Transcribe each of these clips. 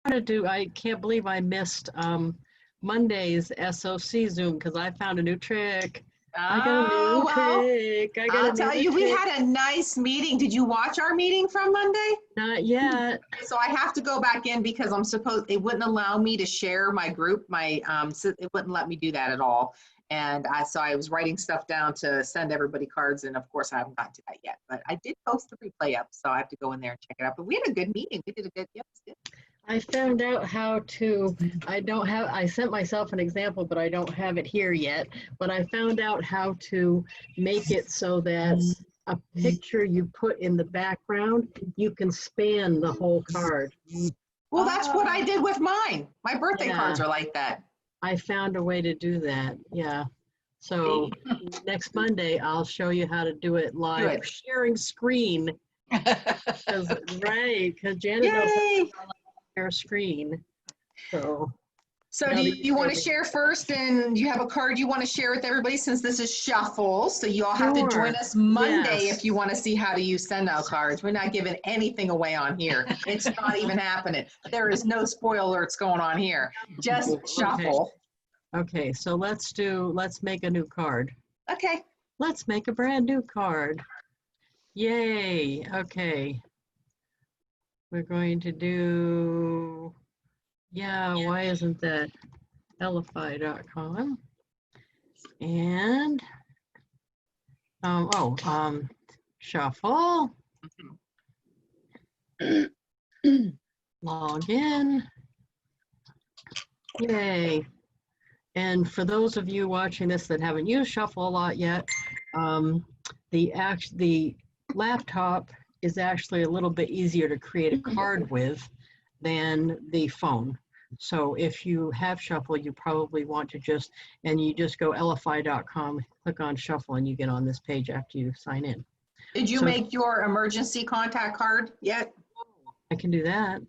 to do, I can't believe I missed Monday's SOC Zoom because I found a new trick. I got a new trick. I'll tell you, we had a nice meeting. Did you watch our meeting from Monday? Not yet. So I have to go back in because it wouldn't allow me to share my group, so it wouldn't let me do that at all. And so I was writing stuff down to send everybody cards, and of course I haven't gotten to that yet. But I did post the replay up, so I have to go in there and check it out. But we had a good meeting. We did a good, yep, it was good. I found out how to, I sent myself an example, but I don't have it here yet. But I found out how to make it so that a picture you put in the background, you can span the whole card. Well, that's what I did with mine. My birthday cards are like that. I found a way to do that, yeah. So next Monday, I'll show you how to do it live. Good. Sharing screen. Right, because Janet knows how to share screen. So do you want to share first, and you have a card you want to share with everybody since this is shuffle, so you all have to join us Monday if you want to see how to send out cards. We're not giving anything away on here. It's not even happening. There is no spoilers going on here. Just shuffle. Okay, so let's make a new card. Okay. Let's make a brand new card. Yay, okay. We're going to do, why isn't that elify.com? And, shuffle, log in, yay. And for those of you watching this that haven't used Shuffle a lot yet, the laptop is actually a little bit easier to create a card with than the phone. So if you have Shuffle, you probably want to just go elify.com, click on Shuffle, and you get on this page after you sign in. Did you make your emergency contact card yet? I can do that.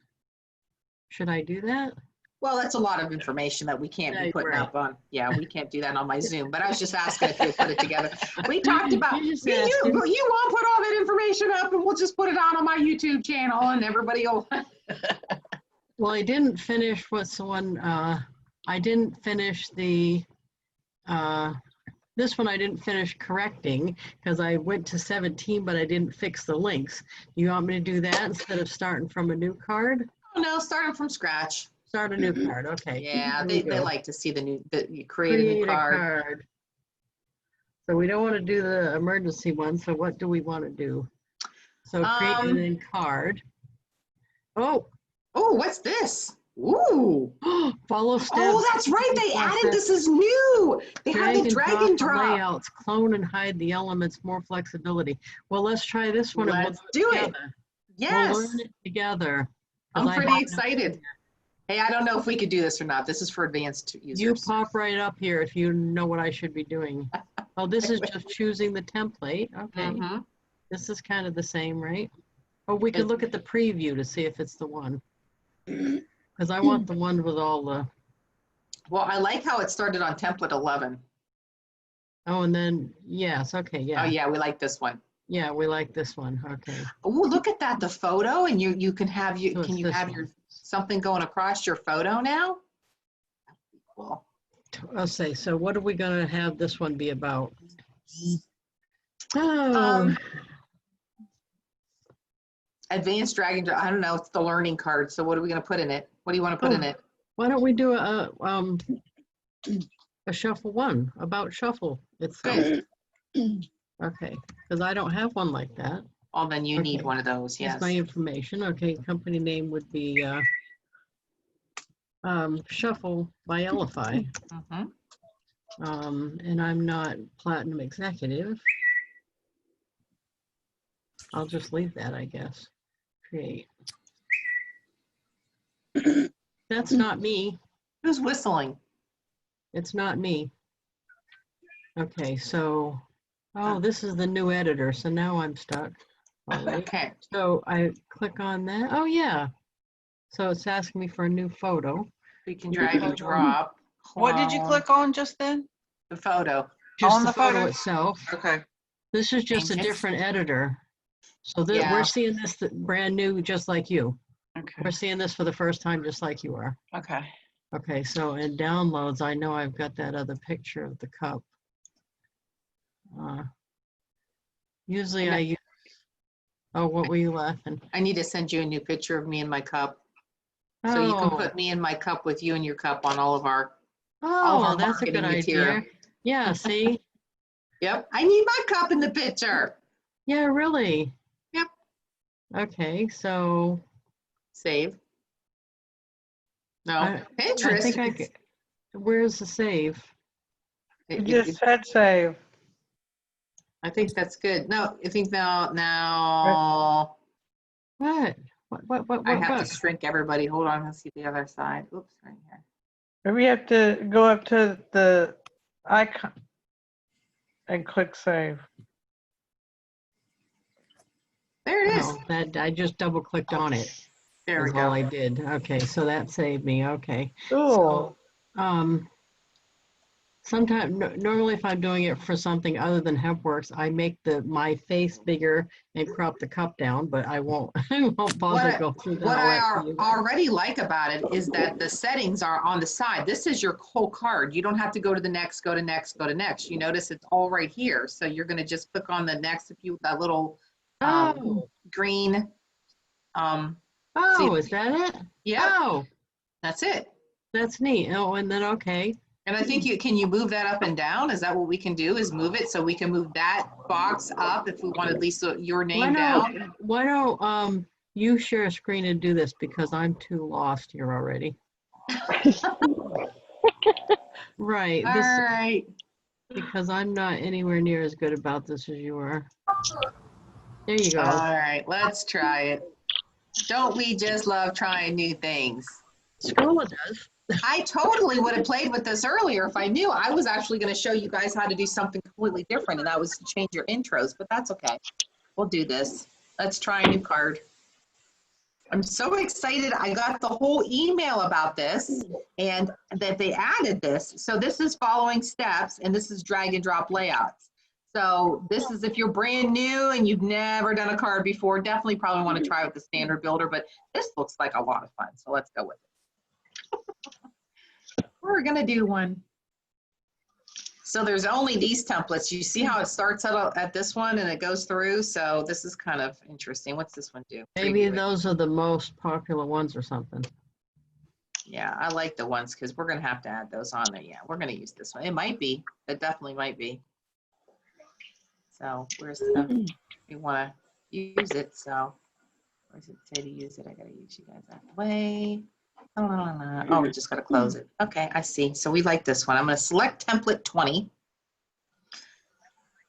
Should I do that? Well, that's a lot of information that we can't be putting up on. Yeah, we can't do that on my Zoom. But I was just asking if you put it together. We talked about you won't put all that information up, and we'll just put it on my YouTube channel, and everybody will. Well, I didn't finish what's the one. I didn't finish the. This one I didn't finish correcting because I went to 17, but I didn't fix the links. You want me to do that instead of starting from a new card? Oh no, starting from scratch. Start a new card, okay. Yeah, they like to see you create a new card. So we don't want to do the emergency one, so what do we want to do? So create a new card. Oh, what's this? Ooh. Follow steps. Oh, that's right, they added this is new. They had the drag and drop. Layouts, clone and hide the elements, more flexibility. Well, let's try this one. Let's do it. Yes. We'll learn it together. I'm pretty excited. Hey, I don't know if we could do this or not. This is for advanced users. You pop right up here if you know what I should be doing. Oh, this is just choosing the template. Okay. This is kind of the same, right? Oh, we can look at the preview to see if it's the one. Because I want the one with all the... Well, I like how it started on template 11. Oh, and then, yes, okay, yeah. Oh, yeah, we like this one. Yeah, we like this one, okay. Oh, look at that, the photo, and you can have, your something going across your photo now? Cool. I'll say, so what are we going to have this one be about? Advanced drag and drop. I don't know. It's the learning card. So what are we going to put in it? What do you want to put in it? Why don't we do a shuffle one, about shuffle itself? Okay, because I don't have one like that. Oh, then you need one of those. Yes. That's my information. Okay, company name would be Shuffle by Elify. And I'm not Platinum Executive. I'll just leave that, I guess. Create. That's not me. Who's whistling? It's not me. Okay, so, this is the new editor, so now I'm stuck. Right. Okay. So I click on that. Oh, yeah. So it's asking me for a new photo. We can drag and drop. What did you click on just then? The photo. Just on the photo itself. Okay. This is just a different editor. So we're seeing this brand new, just like you. Okay. We're seeing this for the first time, just like you are. Okay. Okay, so in downloads, I know I've got that other picture of the cup. Usually I use, oh, what were you laughing? I need to send you a new picture of me and my cup. So you can put me and my cup with you and your cup on all of our That's a good material. idea. Yeah, see? Yep, I need my cup in the picture. Yeah, really? Yep. Okay, so. Save. No, I Pinterest. think I could. Where's the save? You just said save. I think that's good. No, I think now. What? I have to shrink everybody. Hold on, let's see the other side. Oops, right here. Maybe you have to go up to the icon and click save. There it is. Oh, that I just double clicked on it. There we That's all go. I did. Okay, so that saved me. Okay. Cool. So, sometimes, normally if I'm doing it for something other than HempWorks, I make my face bigger and crop the cup down, but I won't I won't bother go through that. What I already like about it is that the settings are on the side. This is your whole card. You don't have to go to the next, go to next, go to next. You notice it's all right here. So you're going to just click on the next if you that little green. Is that it? Yeah. Oh, that's it. That's neat. Oh, and then okay. And I think can you move that up and down? Is that what we can do, is move it so we can move that box up if we want at least your name down? Why don't you share a screen and do this, because I'm too lost here already. Right. All right. Because I'm not anywhere near as good about this as you are. There you go. All right, let's try it. Don't we just love trying new things? School does. I totally would have played with this earlier if I knew. I was actually going to show you guys how to do something completely different, and that was to change your intros, but that's okay. We'll do this. Let's try a new card. I'm so excited. I got the whole email about this and that they added this. So this is following steps, and this is drag and drop layouts. So this is if you're brand new and you've never done a card before, definitely probably want to try with the standard builder, but this looks like a lot of fun. So let's go with it. We're going to do one. So there's only these templates. You see how it starts at this one and it goes through. So this is kind of interesting. What's this one do? Maybe those are the most popular ones or something. Yeah, I like the ones because we're going to have to add those on there. Yeah, we're going to use this one. It might be. It definitely might be. So where's the, we want to use it. So where does it say to use it? I got to use you guys that way. Oh, we just got to close it. Okay, I see. So we like this one. I'm going to select template 20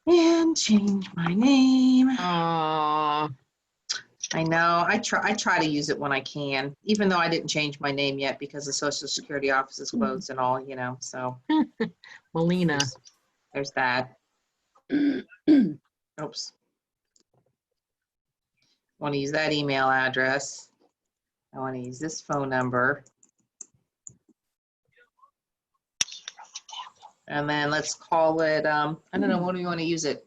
and change my name. I know. I try to use it when I can, even though I didn't change my name yet because the Social Security office is closed and all, you know. So Melina. There's that. Oops. Want to use that email address. I want to use this phone number. And then let's call it, I don't know, what do we want to use it?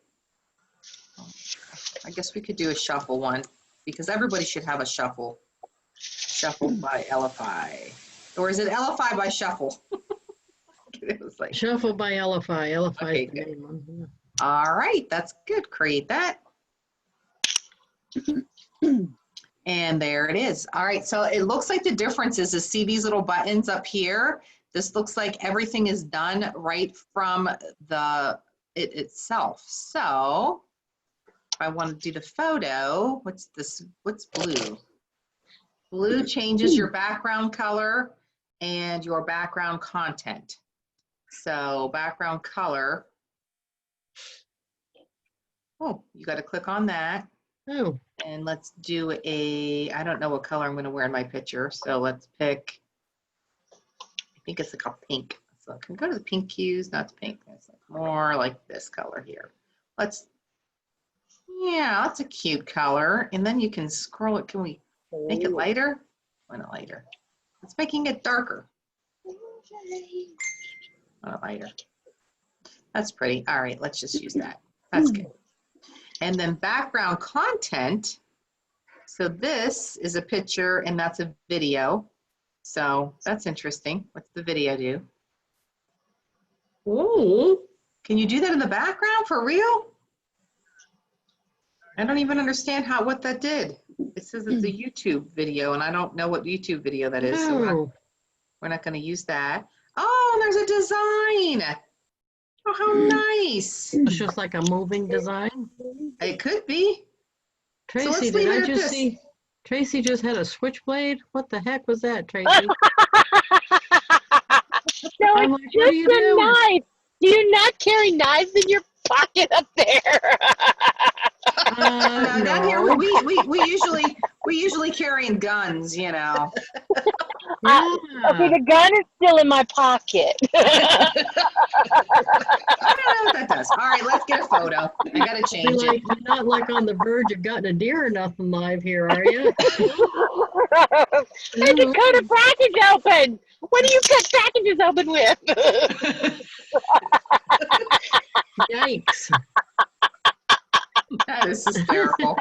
I guess we could do a shuffle one because everybody should have a shuffle. Shuffle by LFI. Or is it LFI by shuffle? It was like, Shuffle by LFI. LFI okay, is the main one. Yeah. All right, that's good. Create that. And there it is. All right, so it looks like the difference is to see these little buttons up here. This looks like everything is done right from it itself. So if I want to do the photo, what's this? What's blue? Blue changes your background color and your background content. So background color. Oh, you got to click on that. Oh. And let's do I don't know what color I'm going to wear in my picture. So let's pick, I think it's like a pink. So I can go to the pink hues. No, it's pink. It's like more like this color here. Yeah, that's a cute color. And then you can scroll it. Can we make it lighter? Why not lighter? It's making it darker. Why not lighter? That's pretty. All right, let's just use that. That's good. And then background content, So this is a picture and that's a video. So that's interesting. What's the video do? Oh, can you do that in the background for real? I don't even understand what that did. It says it's a YouTube video and I don't know what YouTube video that is. So we're not going to use that. Oh, there's a design. Oh, how nice. It's just like a moving design. It could be. Tracy, did I just see? Tracy just had a switchblade. What the heck was that, Tracy? No, I'm it's like, what are you just a doing? knife. Do you not carry knives in your pocket up there? Down here, No. we usually carrying guns, you know. Okay, the gun is still in my pocket. I don't know what that does. All right, let's get a photo. I gotta change it. You're not like on the verge of gutting a deer or nothing live here, are you? I just cut a package open. What do you cut packages open with? Yikes. That is hysterical.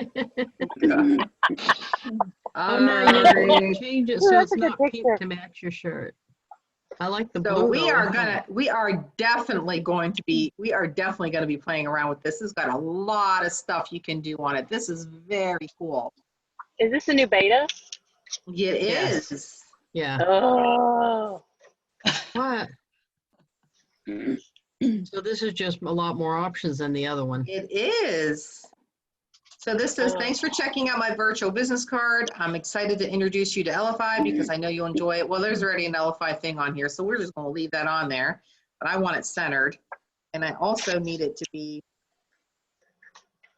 Oh, no, you have to change it so it's not pink to match your shirt. I like the blue. So we are definitely going to be playing around with this. It's got a lot of stuff you can do on it. This is very cool. Is this a new beta? It is. Yes. Yeah. Oh. What? So this is just a lot more options than the other one. It is. So this says, thanks for checking out my virtual business card. I'm excited to introduce you to LFI because I know you'll enjoy it. Well, there's already an LFI thing on here, so we're just going to leave that on there. But I want it centered. And I also need it to be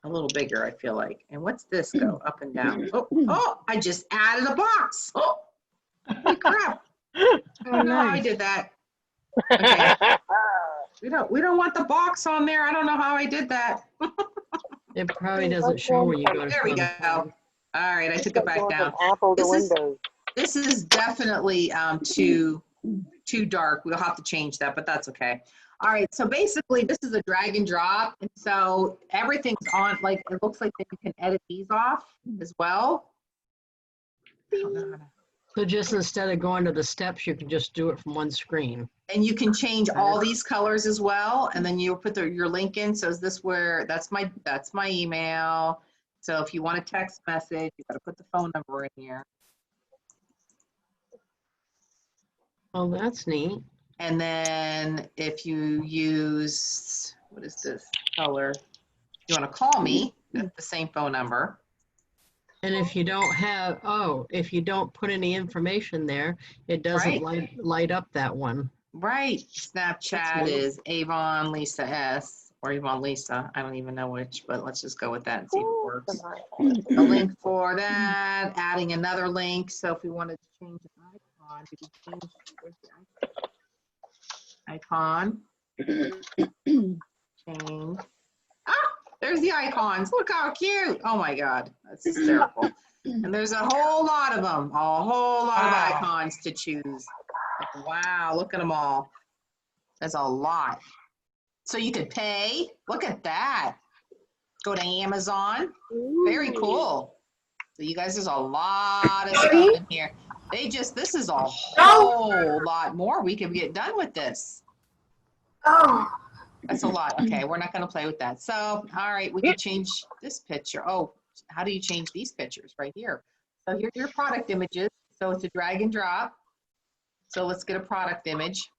a little bigger, I feel like. And what's this go up and down? Oh, I just added a box. Oh, holy crap. I don't know how I did that. Okay. We don't want the box on there. I don't know how I did that. It probably doesn't show when you go to. There we go. All right, I took it back down. Apple to Windows. This is definitely too dark. We'll have to change that, but that's okay. All right, so basically this is a drag and drop, and so everything's on. Like it looks like that you can edit these off as well. So just instead of going to the steps, you can just do it from one screen. And you can change all these colors as well, and then you'll put your link in. So is this where that's my email. So if you want a text message, you got to put the phone number in here. Oh, that's neat. And then if you use, what is this color? You want to call me, that's the same phone number. And if you don't put any information there, it doesn't light up that one. Right. Snapchat is Avon Lisa S or Avon Lisa. I don't even know which, but let's just go with that and see if it works. A link for that, adding another link. So if we wanted to change an icon, we could change the icon. Change. Ah, there's the icons. Look how cute. Oh my God, that's hysterical. And there's a whole lot of them, a whole lot of icons to choose. Like, wow, look at them all. There's a lot. So you could pay. Look at that. Go to Amazon. Very cool. So you guys, there's a lot of stuff in here. This is a whole lot more we could get done with this. Oh. That's a lot. Okay, we're not going to play with that. So, all right, we can change this picture. Oh, how do you change these pictures? Right here. So here's your product images. So it's a drag and drop. So let's get a product image.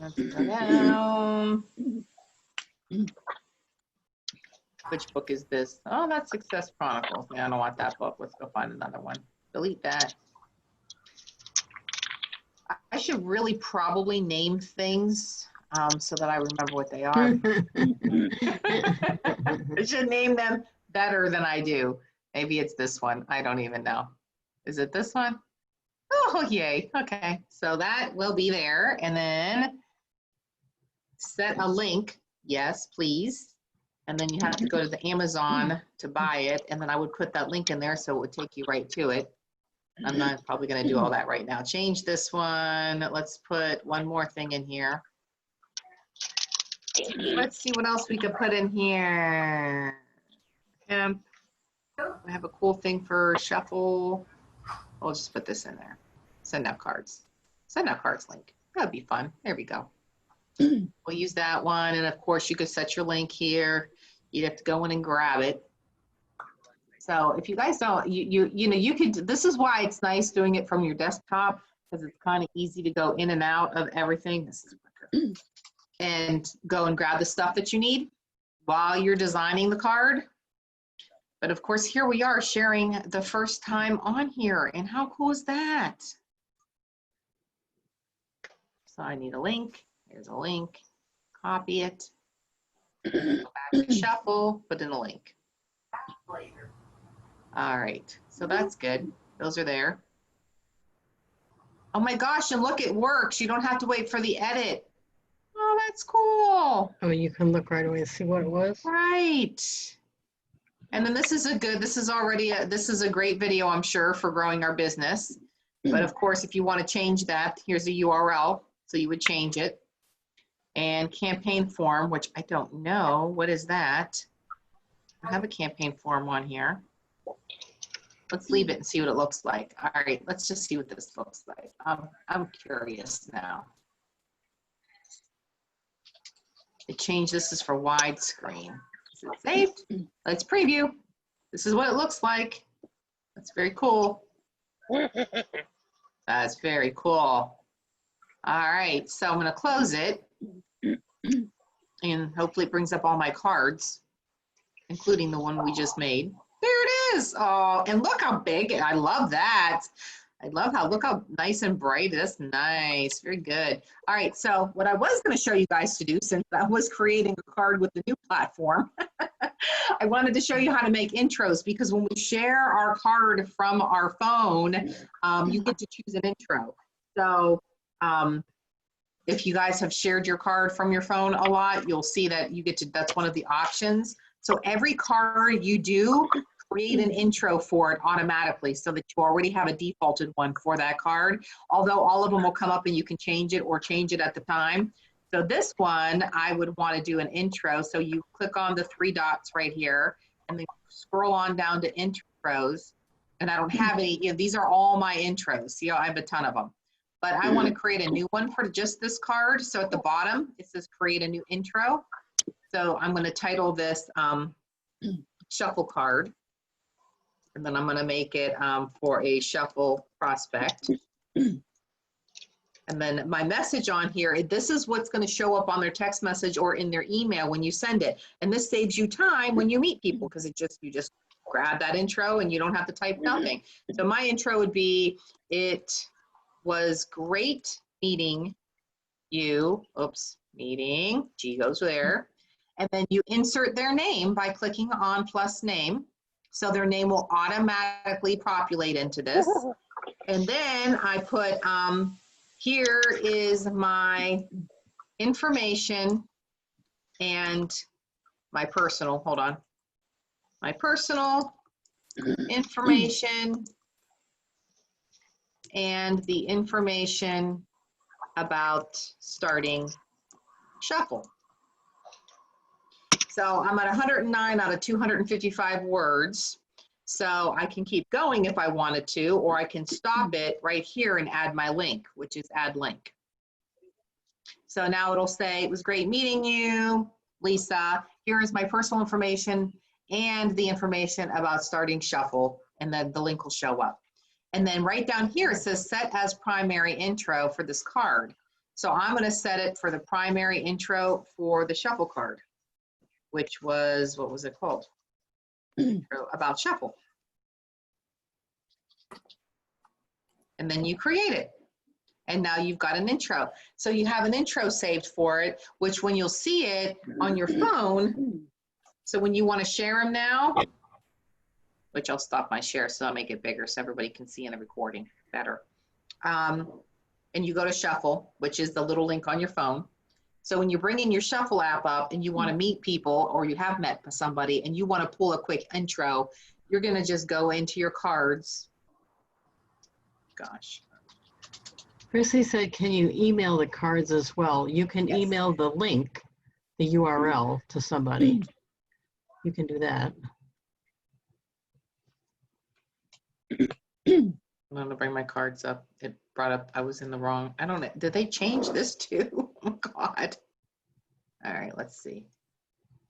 Let's go down. Which book is this? Oh, that's Success Chronicles. Yeah, I don't want that book. Let's go find another one. Delete that. I should really probably name things so that I remember what they are. I should name them better than I do. Maybe it's this one. I don't even know. Is it this one? Oh, yay. Okay. So that will be there. And then set a link. Yes, please. And then you have to go to the Amazon to buy it. And then I would put that link in there so it would take you right to it. I'm not probably going to do all that right now. Change this one. Let's put one more thing in here. Let's see what else we could put in here. I have a cool thing for shuffle. I'll just put this in there. Send out cards. Send out cards link. That'd be fun. There we go. We'll use that one. And of course you could set your link here. You'd have to go in and grab it. So if you guys don't, you could, this is why it's nice doing it from your desktop, because it's kind of easy to go in and out of everything and go and grab the stuff that you need while you're designing the card. But of course, here we are sharing the first time on here. And how cool is that? So I need a link. Here's a link. Copy it. Go back to shuffle, put in a link. All right, so that's good. Those are there. Oh my gosh, and look, it works. You don't have to wait for the edit. Oh, that's cool. Oh, you can look right away and see what it was. Right. And then this is a great video, I'm sure, for growing our business. But of course, if you want to change that, here's a URL. So you would change it. And campaign form, which I don't know. What is that? I have a campaign form on here. Let's leave it and see what it looks like. All right, let's just see what this looks like. I'm curious now. It changed, this is for widescreen. Is it saved? Let's preview. This is what it looks like. That's very cool. That's very cool. All right, so I'm gonna close it. And hopefully it brings up all my cards, including the one we just made. There it is. Oh, and look how big. I love that. I love how, look how nice and bright. That's nice. Very good. All right. So what I was going to show you guys to do, since I was creating a card with the new platform, I wanted to show you how to make intros, because when we share our card from our phone, you get to choose an intro. So if you guys have shared your card from your phone a lot, you'll see that you get to, that's one of the options. So every card you do, create an intro for it automatically so that you already have a defaulted one for that card. Although all of them will come up and you can change it or change it at the time. So this one, I would want to do an intro. So you click on the 3 dots right here and then scroll on down to intros. And I don't have any, you know, these are all my intros. See, I have a ton of them. But I want to create a new one for just this card. So at the bottom, it says create a new intro. So I'm going to title this shuffle card. And then I'm going to make it for a shuffle prospect. And then my message on here, this is what's going to show up on their text message or in their email when you send it. And this saves you time when you meet people, because you just grab that intro and you don't have to type nothing. So my intro would be, it was great meeting you. Oops, meeting. G goes there. And then you insert their name by clicking on plus name. So their name will automatically populate into this. And then I put, here is my information and my personal, hold on. My personal information and the information about starting shuffle. So I'm at 109 out of 255 words. So I can keep going if I wanted to, or I can stop it right here and add my link, which is add link. So now it'll say, it was great meeting you, Lisa. Here is my personal information and the information about starting shuffle, and then the link will show up. And then right down here, it says set as primary intro for this card. So I'm going to set it for the primary intro for the shuffle card, which was, what was it called? About shuffle. And then you create it. And now you've got an intro. So you have an intro saved for it, which when you'll see it on your phone, so when you want to share them now, which I'll stop my share so I'll make it bigger so everybody can see in the recording better. And you go to shuffle, which is the little link on your phone. So when you're bringing your shuffle app up and you want to meet people, or you have met somebody and you want to pull a quick intro, you're going to just go into your cards. Gosh. Chrissy said, can you email the cards as well? You can email the link, the URL to somebody. You can do that. I'm gonna bring my cards up. It brought up, I was in the wrong, I don't know, did they change this too? Oh God. All right, let's see.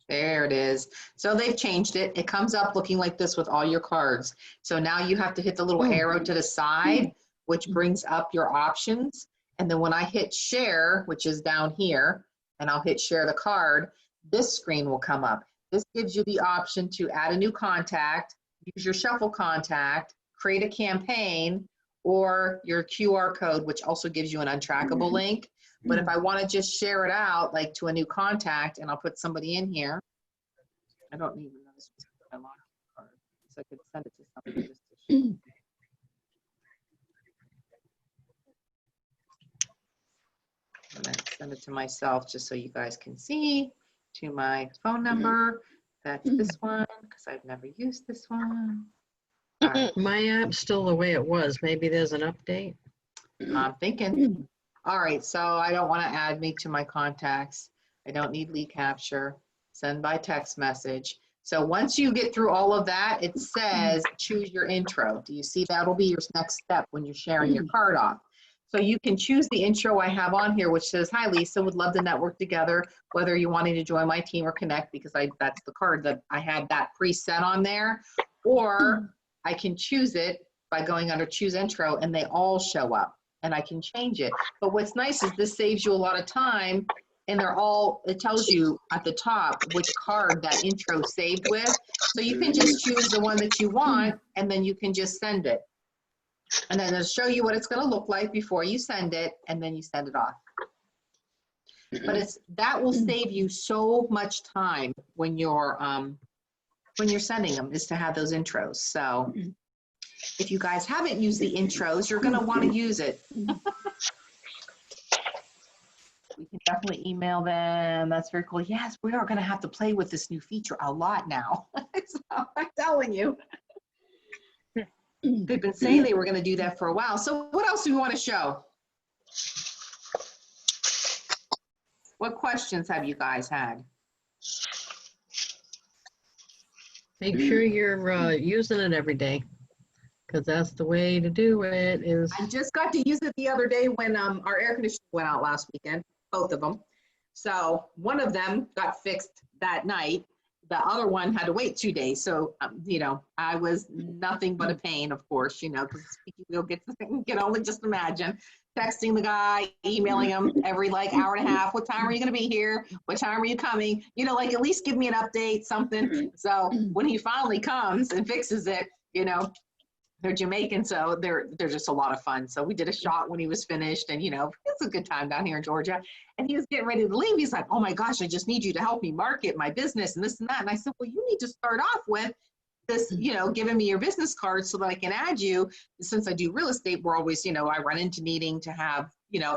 There it is. So they've changed it. It comes up looking like this with all your cards. So now you have to hit the little arrow to the side, which brings up your options. And then when I hit share, which is down here, and I'll hit share the card, this screen will come up. This gives you the option to add a new contact, use your shuffle contact, create a campaign, or your QR code, which also gives you an untrackable link. But if I want to just share it out, like to a new contact, and I'll put somebody in here, I don't even know this was my login card, so I could send it to somebody just to share. And then send it to myself just so you guys can see, to my phone number. That's this one, because I've never used this one. All right. My app's still the way it was. Maybe there's an update. I'm thinking. All right, so I don't want to add me to my contacts. I don't need lead capture. Send by text message. So once you get through all of that, it says choose your intro. Do you see that'll be your next step when you're sharing your card off? So you can choose the intro I have on here, which says, "Hi, Lisa, would love to network together, whether you wanting to join my team or connect," because that's the card that I had that preset on there. Or I can choose it by going under choose intro, and they all show up. And I can change it. But what's nice is this saves you a lot of time, and it tells you at the top which card that intro saved with. So you can just choose the one that you want, and then you can just send it. And then it'll show you what it's going to look like before you send it, and then you send it off. But that will save you so much time when you're sending them, is to have those intros. So if you guys haven't used the intros, you're going to want to use it. We can definitely email them. That's very cool. Yes, we are going to have to play with this new feature a lot now. So I'm telling you. They've been saying they were going to do that for a while. So what else do we want to show? What questions have you guys had? Make sure you're using it every day, because that's the way to do it. I just got to use it the other day when our air conditioner went out last weekend, both of them. So one of them got fixed that night. The other one had to wait 2 days. So, I was nothing but a pain, of course, because you'll can only just imagine. Texting the guy, emailing him every hour and a half. What time are you going to be here? What time are you coming? At least give me an update, something. So when he finally comes and fixes it, they're Jamaican, so they're just a lot of fun. So we did a shot when he was finished, and it's a good time down here in Georgia. And he was getting ready to leave. He's like, "Oh my gosh, I just need you to help me market my business and this and that." And I said, "Well, you need to start off with this, giving me your business card so that I can add you. Since I do real estate, we're always, I run into needing to have,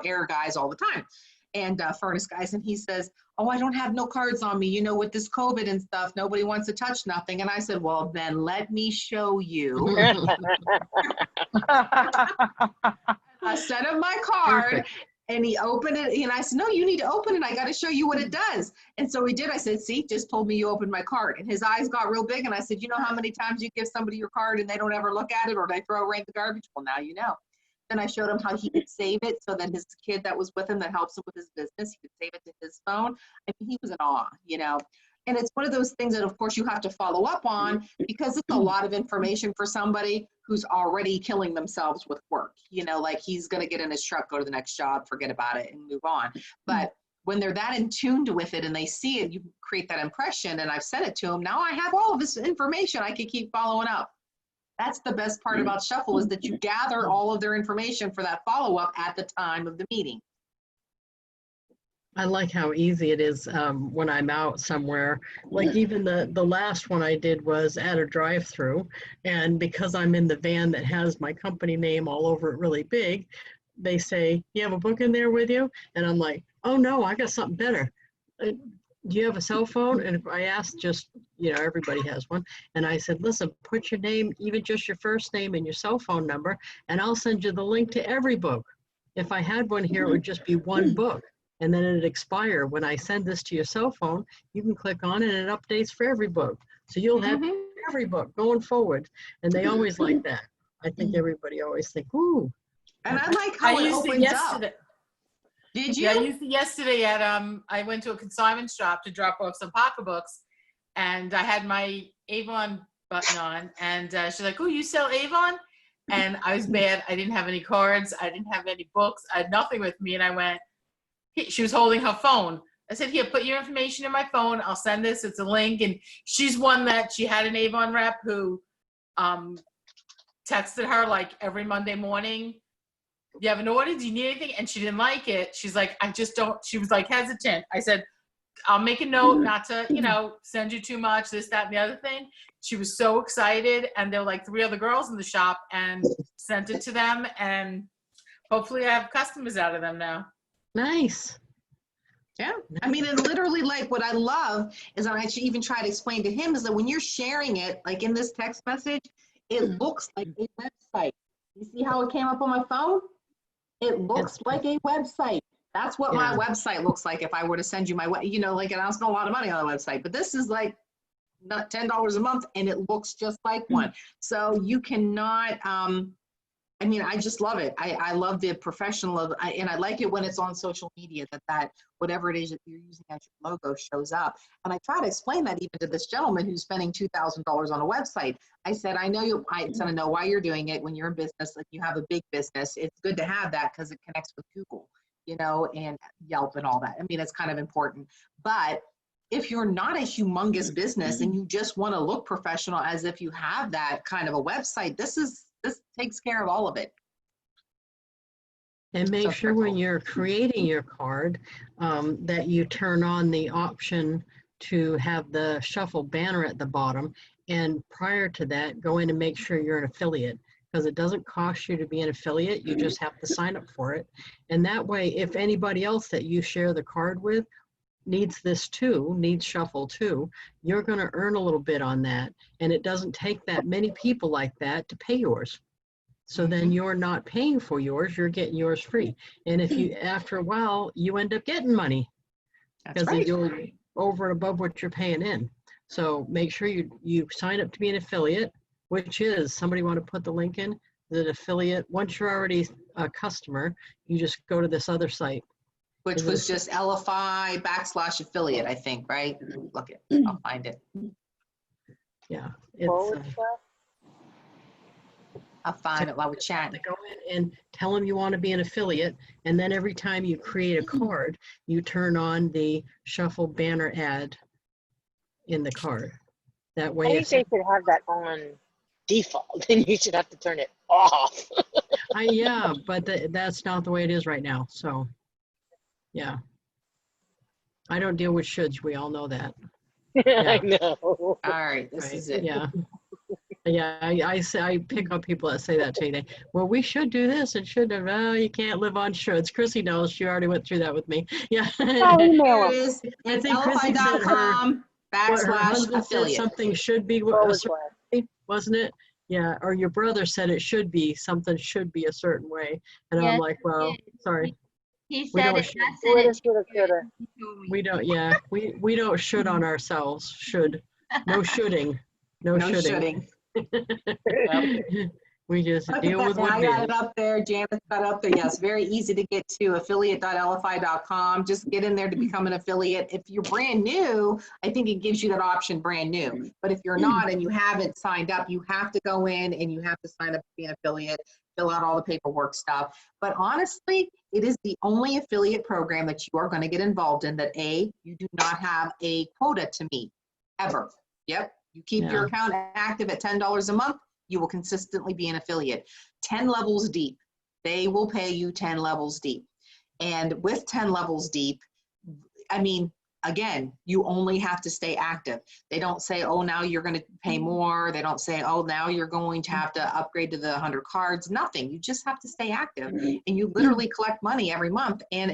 air guys all the time and furnace guys." And he says, "Oh, I don't have no cards on me. With this COVID and stuff, nobody wants to touch nothing." And I said, "Well, then let me show you." I sent him my card. Perfect. And he opened it, and I said, "No, you need to open it. I got to show you what it does." And so he did. I said, "See, just told me you opened my card." And his eyes got real big. And I said, "You know how many times you give somebody your card and they don't ever look at it, or they throw it right in the garbage? Well, now you know." Then I showed him how he could save it so that his kid that was with him that helps him with his business, he could save it to his phone. I mean, he was in awe, And it's one of those things that, of course, you have to follow up on, because it's a lot of information for somebody who's already killing themselves with work. He's going to get in his truck, go to the next job, forget about it, and move on. But when they're that in tuned with it and they see it, you create that impression. And I've sent it to them. Now I have all of this information. I can keep following up. That's the best part about Shuffle, is that you gather all of their information for that follow-up at the time of the meeting. I like how easy it is when I'm out somewhere. Like even the last one I did was at a drive-through, and because I'm in the van that has my company name all over it really big, they say, "You have a book in there with you?" And I'm like, "Oh no, I got something better. Do you have a cell phone?" And I asked, just, everybody has one. And I said, "Listen, put your name, even just your first name and your cell phone number, and I'll send you the link to every book. If I had one here, it would just be one book. And then it'd expire. When I send this to your cell phone, you can click on it and it updates for every book. So you'll have every book going forward." And they always like that. I think everybody always think, ooh. And I like how it used it opens up. yesterday. Did you? Yeah, I used it yesterday at I went to a consignment shop to drop off some pocketbooks, and I had my Avon button on, and she's like, "Oh, you sell Avon?" And I was bad. I didn't have any cards. I didn't have any books. I had nothing with me, and I went. She was holding her phone. I said, "Here, put your information in my phone. I'll send this. It's a link." And she's one that she had an Avon rep who texted her like every Monday morning. You have an order? Do you need anything? And she didn't like it. She's like, I just don't. She was like hesitant. I said, I'll make a note not to, send you too much, this, that, and the other thing. She was so excited. And there were like 3 other girls in the shop and sent it to them. And hopefully I have customers out of them now. Nice. Yeah. I mean, and literally like what I love is I actually even try to explain to him is that when you're sharing it, like in this text message, it looks like a website. You see how it came up on my phone? It looks like a website. That's what my website looks like if I were to send you my, like, and I don't spend a lot of money on the website, but this is like not $10 a month and it looks just like one. So you cannot, I mean, I just love it. I love the professional and I like it when it's on social media that whatever it is that you're using as your logo shows up. And I try to explain that even to this gentleman who's spending $2,000 on a website. I said, I know I know why you're doing it when you're in business, like you have a big business. It's good to have that because it connects with Google, and Yelp and all that. I mean, it's kind of important. But if you're not a humongous business and you just want to look professional as if you have that kind of a website, this takes care of all of it. And make sure when you're creating your card that you turn on the option to have the shuffle banner at the bottom. And prior to that, go in and make sure you're an affiliate, because it doesn't cost you to be an affiliate. You just have to sign up for it. And that way, if anybody else that you share the card with needs this too, needs shuffle too, you're going to earn a little bit on that. And it doesn't take that many people like that to pay yours. So then you're not paying for yours, you're getting yours free. And if you, after a while, you end up getting money because you're over and above what you're paying in. So make sure you sign up to be an affiliate, which is, somebody want to put the link in, the affiliate. Once you're already a customer, you just go to this other site. Which was just LFI/affiliate, I think, right? Look it, I'll find it. Yeah, it's I'll find it while we're chatting. Go in and tell them you want to be an affiliate, and then every time you create a card, you turn on the shuffle banner ad in the card. That way, I think they should have that on default, and you should have to turn it off. yeah, but that's not the way it is right now. So, yeah, I don't deal with shoulds. We all know that. I know. All right, this is it. Yeah. Yeah, I pick up people that say that to me. Well, we should do this and should have. Oh, you can't live on shoulds. Chrissy knows. She already went through that with me. Yeah. Oh, Here it is. It's Chrissy said her husband said something should be a certain way, wasn't it? Yeah. Or your brother said it should be, something should be a certain way. And Yes, I'm like, well, sorry. He said it. We don't, yeah. We don't should on ourselves. Should. No shoulding. No shoulding. We just deal with what I got it up there. Janet's got it up there. Yes, very easy to get to, affiliate.lfi.com. Just get in there to become an affiliate. If you're brand new, I think it gives you that option, brand new. But if you're not and you haven't signed up, you have to go in and you have to sign up to be an affiliate, fill out all the paperwork stuff. But honestly, it is the only affiliate program that you are going to get involved in that you do not have a quota to meet, ever. Yep. You keep your account active at $10 a month, you will consistently be an affiliate. 10 levels deep, they will pay you 10 levels deep. And with 10 levels deep, I mean, again, you only have to stay active. They don't say, oh, now you're going to pay more. They don't say, oh, now you're going to have to upgrade to the 100 cards. Nothing. You just have to stay active. And you literally collect money every month. And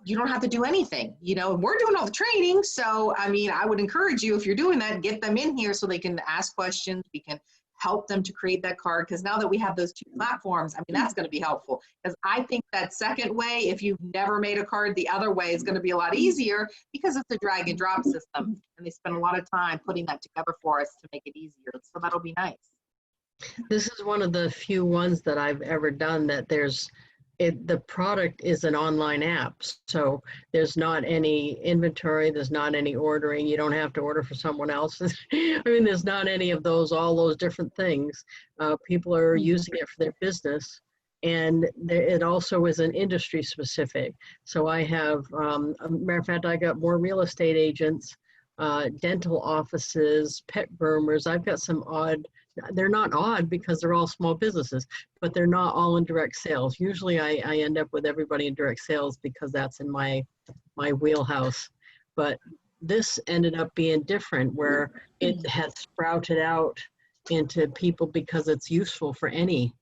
you don't have to do anything, we're doing all the training. So, I mean, I would encourage you, if you're doing that, get them in here so they can ask questions. We can help them to create that card. Because now that we have those 2 platforms, I mean, that's going to be helpful. Because I think that second way, if you've never made a card the other way, is going to be a lot easier because it's a drag and drop system. And they spend a lot of time putting that together for us to make it easier. So that'll be nice. This is one of the few ones that I've ever done that the product is an online app. So there's not any inventory, there's not any ordering. You don't have to order for someone else. I mean, there's not any of all those different things. People are using it for their business. And it also is an industry specific. So I have, a matter of fact, I got more real estate agents, dental offices, pet groomers. I've got some they're not odd because they're all small businesses, but they're not all in direct sales. Usually I end up with everybody in direct sales because that's in my wheelhouse. But this ended up being different, where it had sprouted out into people because it's useful for any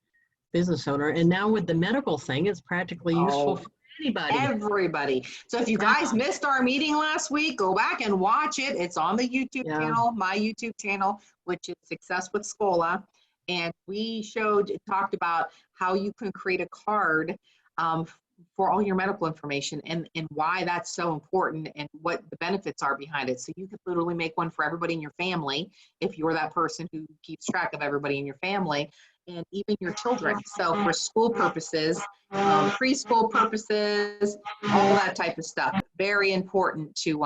business owner. And now with the medical thing, it's practically useful for anybody. Everybody. So if you guys missed our meeting last week, go back and watch it. It's on the YouTube channel, my YouTube channel, which is Success with Scola. And we talked about how you can create a card for all your medical information and why that's so important and what the benefits are behind it. So you could literally make one for everybody in your family if you're that person who keeps track of everybody in your family, and even your children. So for school purposes, preschool purposes, all that type of stuff, very important to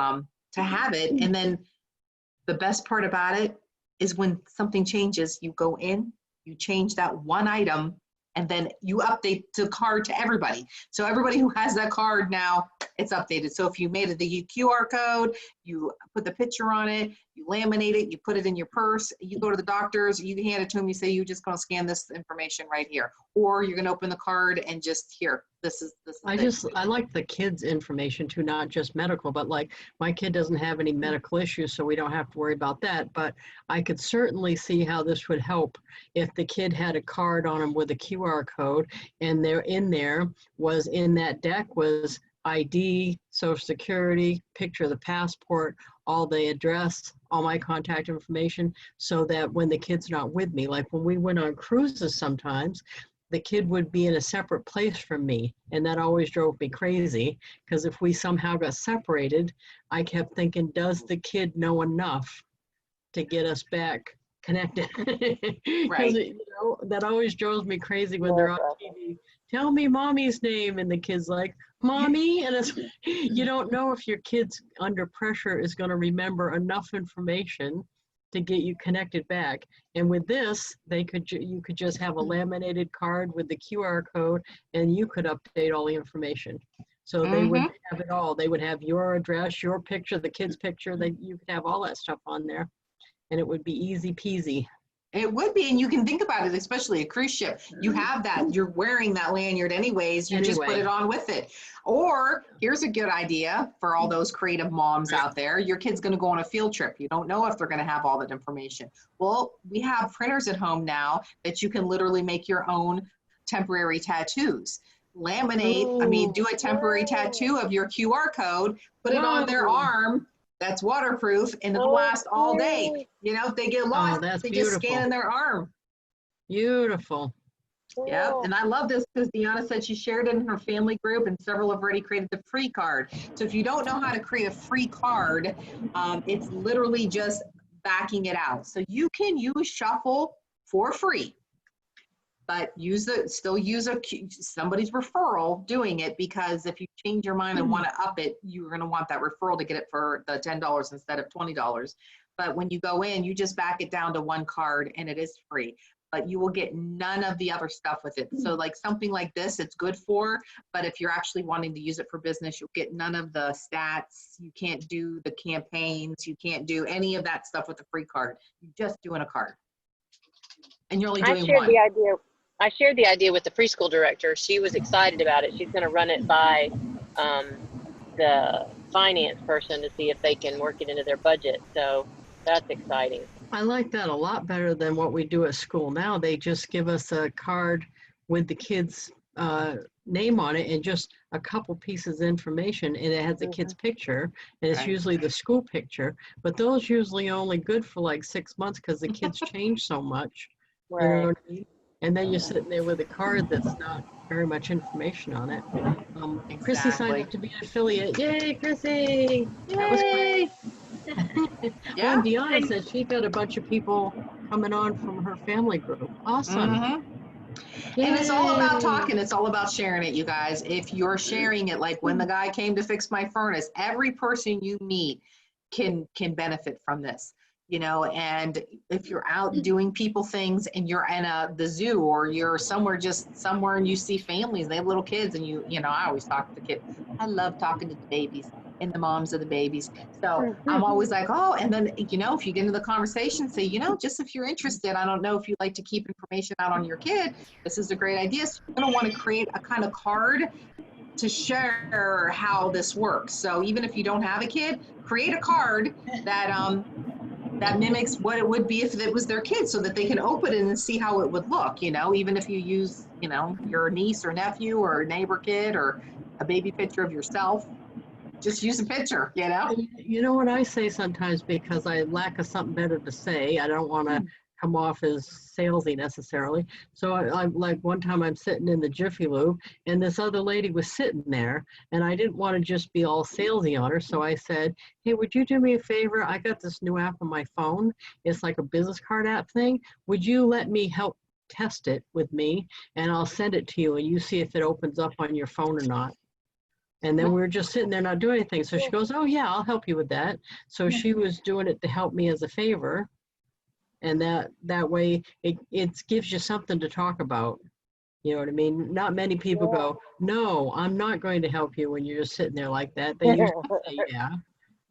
have it. And then the best part about it is when something changes, you go in, you change that one item, and then you update the card to everybody. So everybody who has that card now, it's updated. So if you made it the QR code, you put the picture on it, you laminate it, you put it in your purse, you go to the doctors, you hand it to them, you say, you're just gonna scan this information right here. Or you're gonna open the card and just here, this is I like the kids' information too, not just medical, but like my kid doesn't have any medical issues, so we don't have to worry about that. But I could certainly see how this would help if the kid had a card on him with a QR code, and in that deck was ID, Social Security, picture of the passport, all the address, all my contact information, so that when the kid's not with me, like when we went on cruises sometimes, the kid would be in a separate place from me. And that always drove me crazy, because if we somehow got separated, I kept thinking, does the kid know enough to get us back connected? Because that always drove me crazy when they're on TV. Tell me mommy's name, and the kid's like, mommy, and you don't know if your kid's under pressure is going to remember enough information to get you connected back. And with this, you could just have a laminated card with the QR code, and you could update all the information. So they would have it all. They would have your address, your picture, the kid's picture. You could have all that stuff on there, and it would be easy peasy. It would be, and you can think about it, especially a cruise ship. You have that, you're wearing that lanyard anyways, you just put it on with it. Or here's a good idea for all those creative moms out there. Your kid's gonna go on a field trip. You don't know if they're gonna have all that information. Well, we have printers at home now that you can literally make your own temporary tattoos. Laminate, do a temporary tattoo of your QR code, put it on their arm. That's waterproof, and it'll last all day. You know, if they get lost, they just scan in their arm. Beautiful. Yeah, and I love this because Deanna said she shared it in her family group, and several have already created the free card. So if you don't know how to create a free card, it's literally just backing it out. So you can use Shuffle for free, but still use somebody's referral doing it, because if you change your mind and want to up it, you're going to want that referral to get it for the $10 instead of $20. But when you go in, you just back it down to one card, and it is free, but you will get none of the other stuff with it. So like something like this, it's good for, but if you're actually wanting to use it for business, you'll get none of the stats. You can't do the campaigns. You can't do any of that stuff with the free card. You're just doing a card, and you're only doing one. I shared the idea with the preschool director. She was excited about it. She's going to run it by the finance person to see if they can work it into their budget. So that's exciting. I like that a lot better than what we do at school now. They just give us a card with the kid's name on it and just a couple pieces of information, and it has the kid's picture, and it's usually the school picture. But those usually only good for like 6 months because the kids change so much. Right. You know what I mean? And then you're sitting there with a card that's not very much information on it. Chrissy signed up to be an affiliate. Yay, Chrissy! That was great. And Deanna said she got a bunch of people coming on from her family group. Awesome. Mhm. And it's all about Yay. talking. It's all about sharing it, you guys. If you're sharing it, like when the guy came to fix my furnace, every person you meet can benefit from this, and if you're out doing people things and you're in the zoo, or you're just somewhere and you see families, they have little kids, and I always talk to the kids. I love talking to the babies and the moms of the babies. So I'm always like, oh, and then, if you get into the conversation, say, just if you're interested, I don't know if you like to keep information out on your kid, this is a great idea. So you're going to want to create a kind of card to share how this works. So even if you don't have a kid, create a card that mimics what it would be if it was their kid, so that they can open it and see how it would look, even if you use, your niece or nephew or neighbor kid or a baby picture of yourself, just use a picture, You know what I say sometimes, because I lack of something better to say. I don't want to come off as salesy necessarily. So I'm like, one time I'm sitting in the Jiffy Lube, and this other lady was sitting there, and I didn't want to just be all salesy on her. So I said, hey, would you do me a favor? I got this new app on my phone. It's like a business card app thing. Would you let me help test it with me, and I'll send it to you, and you see if it opens up on your phone or not. And then we were just sitting there not doing anything. So she goes, oh yeah, I'll help you with that. So she was doing it to help me as a favor. And that way it gives you something to talk about. You know what I mean? Not many people go, no, I'm not going to help you, when you're just sitting there like that. They usually say, yeah.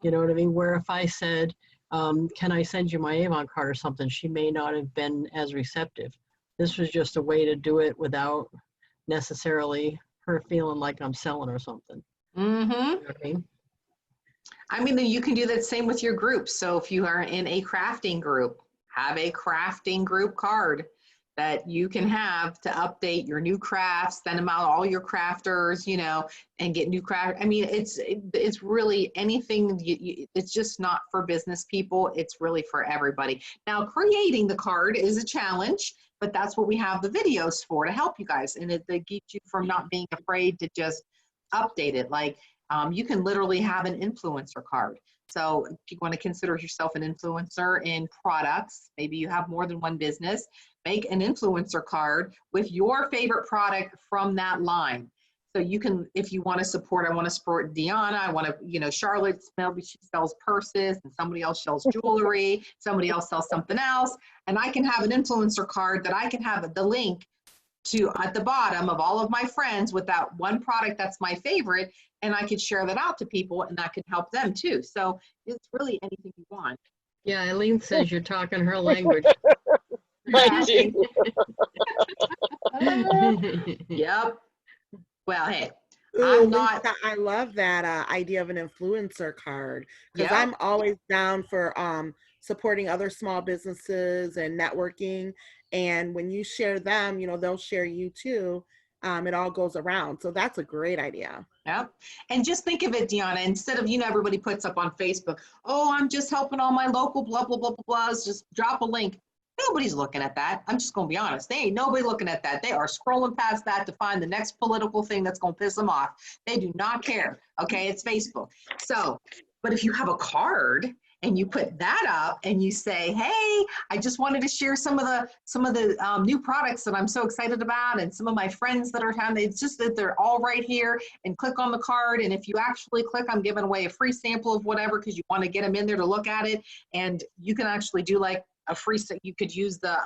You know what I mean? Where if I said, can I send you my Avon card or something, she may not have been as receptive. This was just a way to do it without necessarily her feeling like I'm selling or something. Mm-hmm. You know what I mean, you can do that same with your groups. So if you are in a crafting group, have a crafting group card that you can have to update your new crafts, send them out all your crafters, and get new craft. I mean, it's really anything. It's just not for business people. It's really for everybody. Now, creating the card is a challenge, but that's what we have the videos for, to help you guys. And it keeps you from not being afraid to just update it. Like you can literally have an influencer card. So if you want to consider yourself an influencer in products, maybe you have more than one business, make an influencer card with your favorite product from that line. So you can, if you want to support, I want to support Deanna, I want to, Charlotte, maybe she sells purses, and somebody else sells jewelry, somebody else sells something else. And I can have an influencer card that I can have the link to at the bottom of all of my friends with that one product that's my favorite, and I could share that out to people, and that could help them too. So it's really anything you want. Yeah, Eileen says you're talking her language. Yep. Well, hey, Ooh, I'm not. Lisa, I love that idea of an influencer card, because Yep. I'm always down for supporting other small businesses and networking. And when you share them, they'll share you too. It all goes around. So that's a great idea. Yep. And just think of it, Deanna, instead of, everybody puts up on Facebook, oh, I'm just helping all my local blah, blah, blah, blah, blahs, just drop a link. Nobody's looking at that. I'm just going to be honest. They ain't nobody looking at that. They are scrolling past that to find the next political thing that's going to piss them off. They do not care. Okay. It's Facebook. So, but if you have a card and you put that up and you say, hey, I just wanted to share some of the new products that I'm so excited about, and some of my friends that are having, it's just that they're all right here, and click on the card. And if you actually click, I'm giving away a free sample of whatever, because you want to get them in there to look at it. And you can actually do like a free, you could use the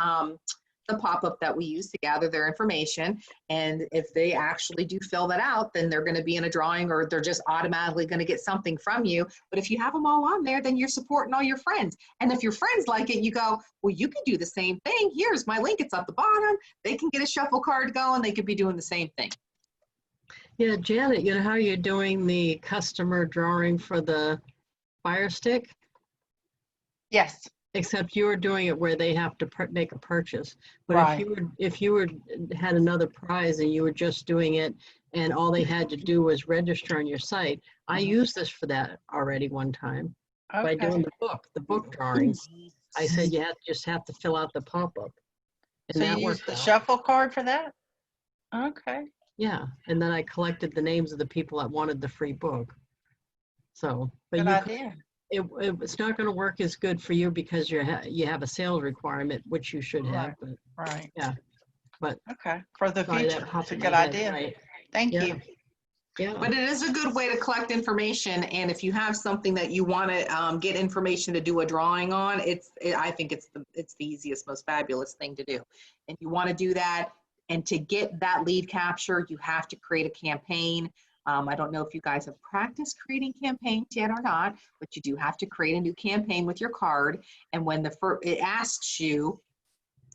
pop-up that we use to gather their information. And if they actually do fill that out, then they're going to be in a drawing, or they're just automatically going to get something from you. But if you have them all on there, then you're supporting all your friends. And if your friends like it, you go, well, you can do the same thing. Here's my link. It's at the bottom. They can get a shuffle card going. They could be doing the same thing. Yeah, Janet, you know how you're doing the customer drawing for the Fire Stick? Yes. Except you're doing it where they have to make a purchase. But Right. if you had another prize and you were just doing it, and all they had to do was register on your site, I used this for that already one time by doing the book drawings. I said you just have to fill out the pop-up, and So that you used worked the out. shuffle card for that? Okay. Yeah, and then I collected the names of the people that wanted the free book. So, but Good you idea. It's not going to work as good for you because you have a sales requirement, which you should have. But Right. yeah, but Okay. For the sorry, that future. popped It's a in good my head, idea. right. Thank Yeah. you. Yeah. But it is a good way to collect information, and if you have something that you want to get information to do a drawing on, I think it's the easiest, most fabulous thing to do. And you want to do that, and to get that lead capture, you have to create a campaign. I don't know if you guys have practiced creating campaigns yet or not, but you do have to create a new campaign with your card. And when it asks you,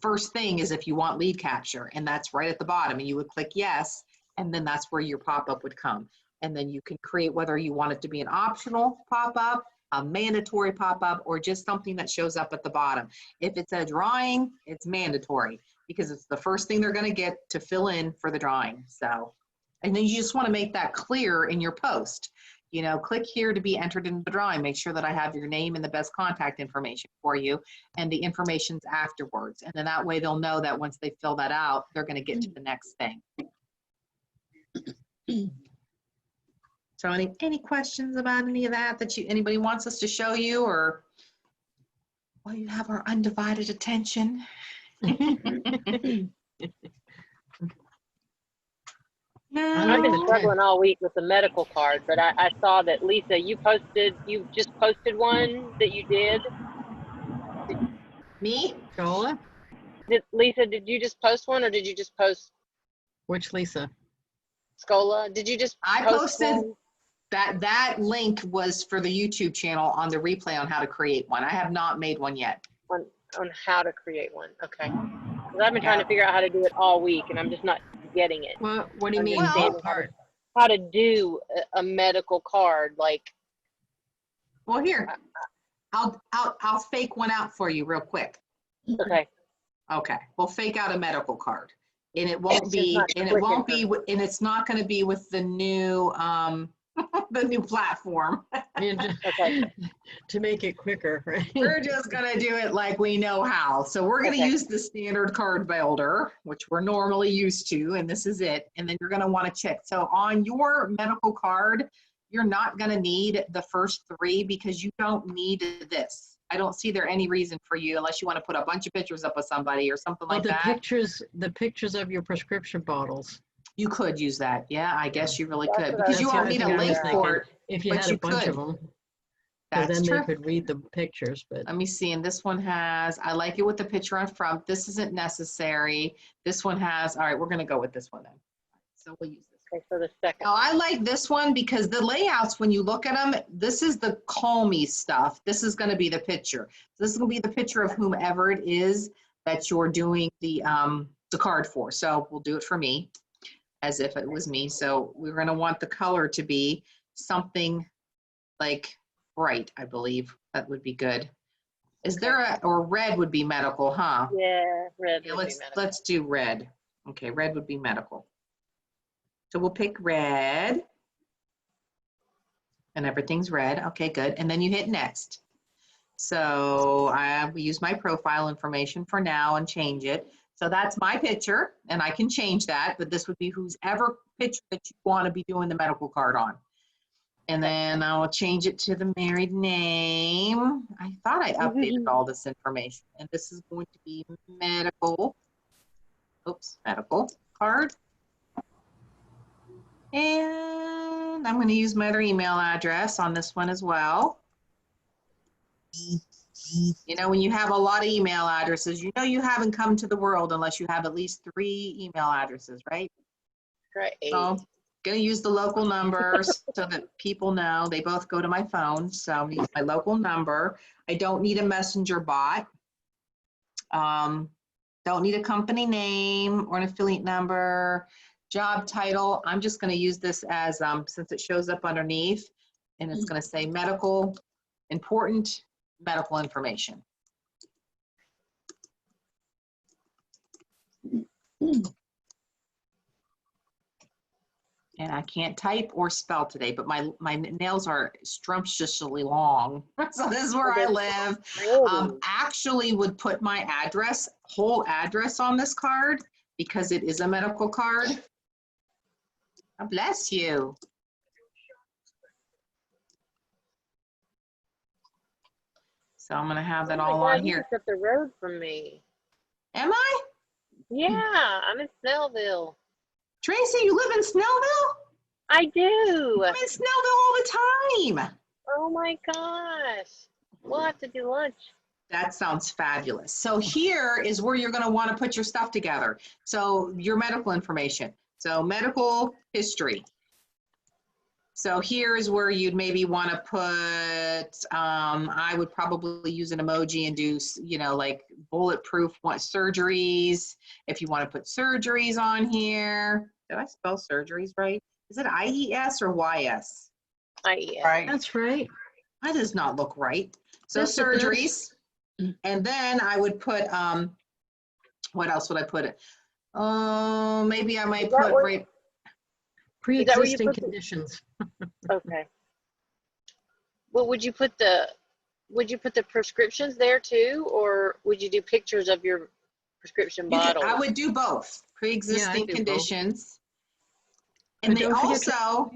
first thing is if you want lead capture, and that's right at the bottom, and you would click yes, and then that's where your pop-up would come. And then you can create whether you want it to be an optional pop-up, a mandatory pop-up, or just something that shows up at the bottom. If it's a drawing, it's mandatory because it's the first thing they're going to get to fill in for the drawing. So, and then you just want to make that clear in your post. You know, click here to be entered into the drawing. Make sure that I have your name and the best contact information for you, and the information's afterwards. And then that way they'll know that once they fill that out, they're going to get to the next thing. So any questions about any of that anybody wants us to show you, or well, you have our undivided attention? I've been struggling all week with the medical card, but I saw that Lisa, you just posted one that you did. Me? Shola? Lisa, did you just post one, or did you just post Which Lisa? Scola? Did you just I post posted one? that link was for the YouTube channel on the replay on how to create one. I have not made one yet. On how to create one? Okay. Because I've been trying to figure out how to do it all week, and I'm just not getting it. What do you mean? Well, What part? How to do a medical card, like. Well, here, I'll fake one out for you real quick. Okay. Okay, we'll fake out a medical card, and it won't It's just be, not and it's not going to be with the new the new platform. Okay. To make it quicker, right? We're just going to do it like we know how. So we're going to Okay. use the standard card builder, which we're normally used to, and this is it. And then you're going to want to check. So on your medical card, you're not going to need the first three because you don't need this. I don't see there any reason for you unless you want to put a bunch of pictures up of somebody or something like that. The pictures of your prescription bottles. You could use that. Yeah, I guess you really That's could what I because you was won't thinking. need a link Yeah. for it. If you But had you a bunch could. of them, That's then true. they could read the pictures. But Let me see. And this one has, I like it with the picture on front. This isn't necessary. This one has, all right, we're going to go with this one then. So we'll use this. Okay, so the second. Now, I like this one because the layouts, when you look at them, this is the call me stuff. This is going to be the picture. This is going to be the picture of whomever it is that you're doing the card for. So we'll do it for me as if it was me. So we're going to want the color to be something like bright, I believe. That would be good. Is there or red would be medical, huh? Yeah, red. Yeah, would be medical. let's do red. Okay, red would be medical. So we'll pick red. And everything's red. Okay, good. And then you hit next. So I use my profile information for now and change it. So that's my picture, and I can change that, but this would be whoever picture that you want to be doing the medical card on. And then I'll change it to the married name. I thought I updated all this information, and this is going to be medical. Oops, medical card. And I'm going to use my other email address on this one as well. You know, when you have a lot of email addresses, you know you haven't come to the world unless you have at least 3 email addresses, right? Right. So I'm going to use the local numbers so that people know. They both go to my phone. So I'm going to use my local number. I don't need a messenger bot. Don't need a company name or an affiliate number. Job title, I'm just going to use this as, since it shows up underneath, and it's going to say medical, important medical information. And I can't type or spell today, but my nails are scrumptiously long. So this is where I live. Actually would put my address, whole address on this card because it is a medical card. God bless you. So I'm gonna have that Oh my all God, on you here. just up the road from me. Am I? Yeah, I'm in Snellville. Tracy, you live in Snellville? I do. I'm in Snellville all the time. Oh my gosh. We'll have to do lunch. That sounds fabulous. So here is where you're going to want to put your stuff together. So your medical information. So medical history. So here is where you'd maybe want to put, I would probably use an emoji and do, you know, like bulletproof surgeries. If you want to put surgeries on here. Did I spell surgeries right? Is it IES or YS? IES. Right. That's right. That does not look right. So Yes, it does. surgeries. And then I would put, what else would I put it? Maybe I might Is that put where- right. Pre-existing put the- conditions. Okay. Well, would you put the prescriptions there too, or would you do pictures of your prescription bottles? I would do both. Pre-existing do both. conditions. And But they don't forget also,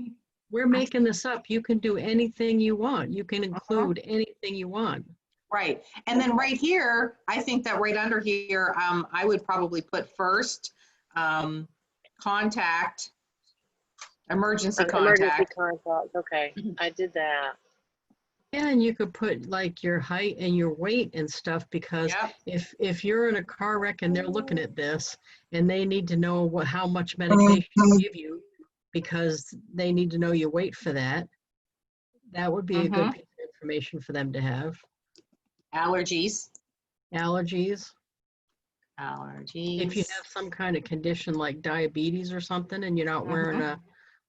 We're making this up. You can do anything you want. You can include anything you want. right. And then right here, I think that right under here, I would probably put first, contact, emergency Emergency contact. contact. Okay, I did that. Yeah, and you could put like your height and your weight and stuff, because Yep. if you're in a car wreck and they're looking at this and they need to know how much medication to give you, because they need to know your weight for that, that would be a good piece of information for them to have. Allergies. Allergies. Allergies. If you have some kind of condition like diabetes or something and you're not wearing a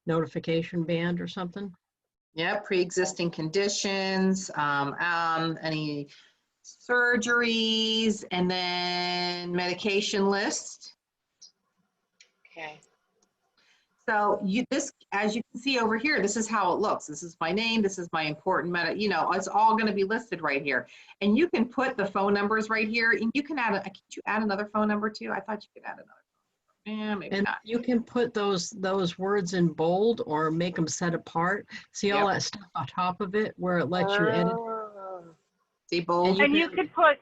notification band or something. Yeah, pre-existing conditions, any surgeries, and then medication list. Okay. So as you can see over here, this is how it looks. This is my name. This is my important it's all going to be listed right here. And you can put the phone numbers right here, and you can add can't you add another phone number too? I thought you could add another. Yeah, maybe And not. you can put those words in bold or make them set apart. See all that stuff on top of it where it lets you edit. Oh. See bold. And you can put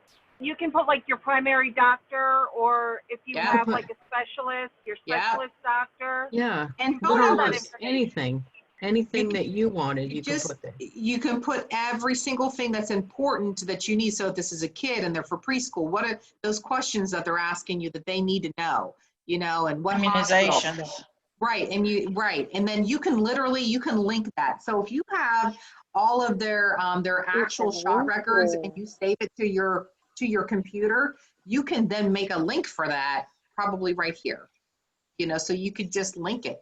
like your primary doctor, or if you Yeah. have like a specialist, your Yeah. specialist doctor. Yeah, And All phone that numbers. anything that you wanted, you can Just, put there. you can put every single thing that's important that you need. So if this is a kid and they're for preschool, what are those questions that they're asking you that they need to know, and what hospital? Immunizations. Right, and then you can link that. So if you have all of their actual shot records and you save it to your computer, you can then make a link for that probably right here. So you could just link it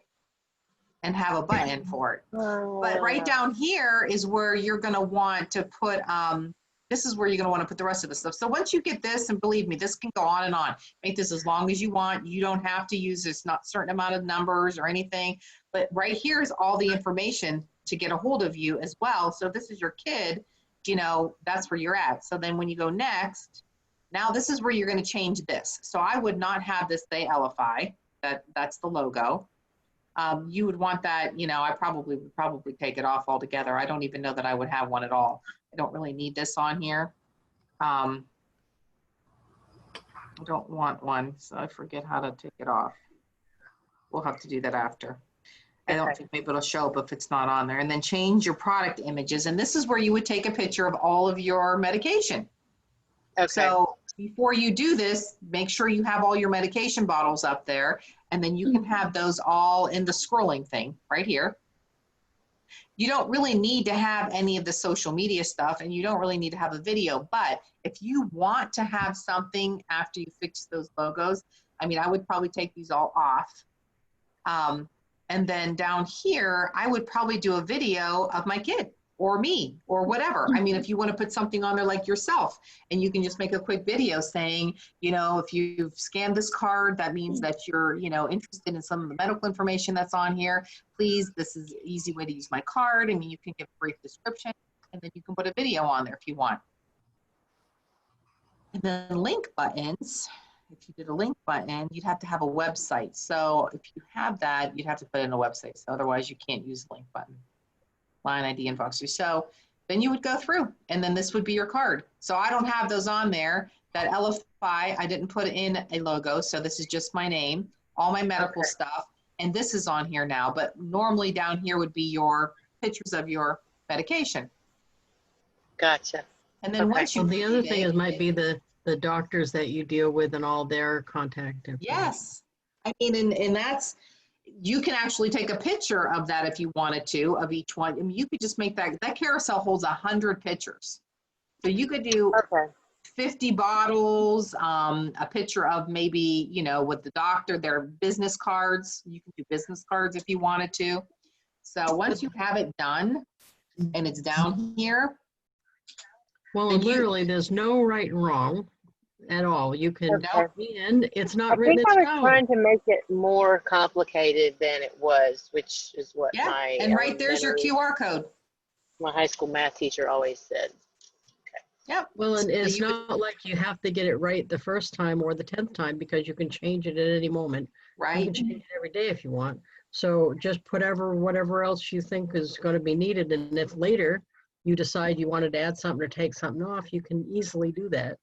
and have a button for it. But right down here is where you're going to want to put, this is where you're going to want to put the rest of the stuff. So once you get this, and believe me, this can go on and on. Make this as long as you want. You don't have to use this, not certain amount of numbers or anything. But right here is all the information to get a hold of you as well. So if this is your kid, that's where you're at. So then when you go next, now this is where you're going to change this. So I would not have this say LFI. That's the logo. You would want that, I would probably take it off altogether. I don't even know that I would have one at all. I don't really need this on here. I don't want one, so I forget how to take it off. We'll have to do that after. I don't think maybe it'll show up if it's not on there. And then change your product images. And this is where you would take a picture of all of your medication. Okay. So before you do this, make sure you have all your medication bottles up there, and then you can have those all in the scrolling thing right here. You don't really need to have any of the social media stuff, and you don't really need to have a video, but if you want to have something after you fix those logos, I would probably take these all off. And then down here, I would probably do a video of my kid or me or whatever. If you want to put something on there like yourself, and you can just make a quick video saying, if you've scanned this card, that means that you're, interested in some of the medical information that's on here. Please, this is an easy way to use my card. You can give a brief description, and then you can put a video on there if you want. And then link buttons. If you did a link button, you'd have to have a website. So if you have that, you'd have to put in a website. So otherwise you can't use the link button. Line ID and Voxer. So then you would go through, and then this would be your card. So I don't have those on there. That LFI, I didn't put in a logo, so this is just my name, all my medical stuff, and this is on here now. But normally down here would be your pictures of your medication. Gotcha. And then Okay. once you Well, the other read thing it- is might be the doctors that you deal with and all their contact info. Yes. I mean, and that's, you can actually take a picture of that if you wanted to, of each one. I mean, you could just make that carousel holds 100 pictures. So you could do Okay. 50 bottles, a picture of maybe, you know, with the doctor, their business cards. You can do business cards if you wanted to. So once you have it done and it's down here, Well, And you- literally, there's no right and wrong at all. You can, Okay. and it's not I written think in I was stone. trying to make it more complicated than it was, which is what yeah, my and right there's your elementary- QR code. my high school math teacher always said. Yep. Well, and So it's you not like you have to get it right the first time or the 10th time, because you can change it at any moment. You Right. can change it every day if you want. So just put whatever else you think is going to be needed. And if later you decide you wanted to add something or take something off, you can easily do that.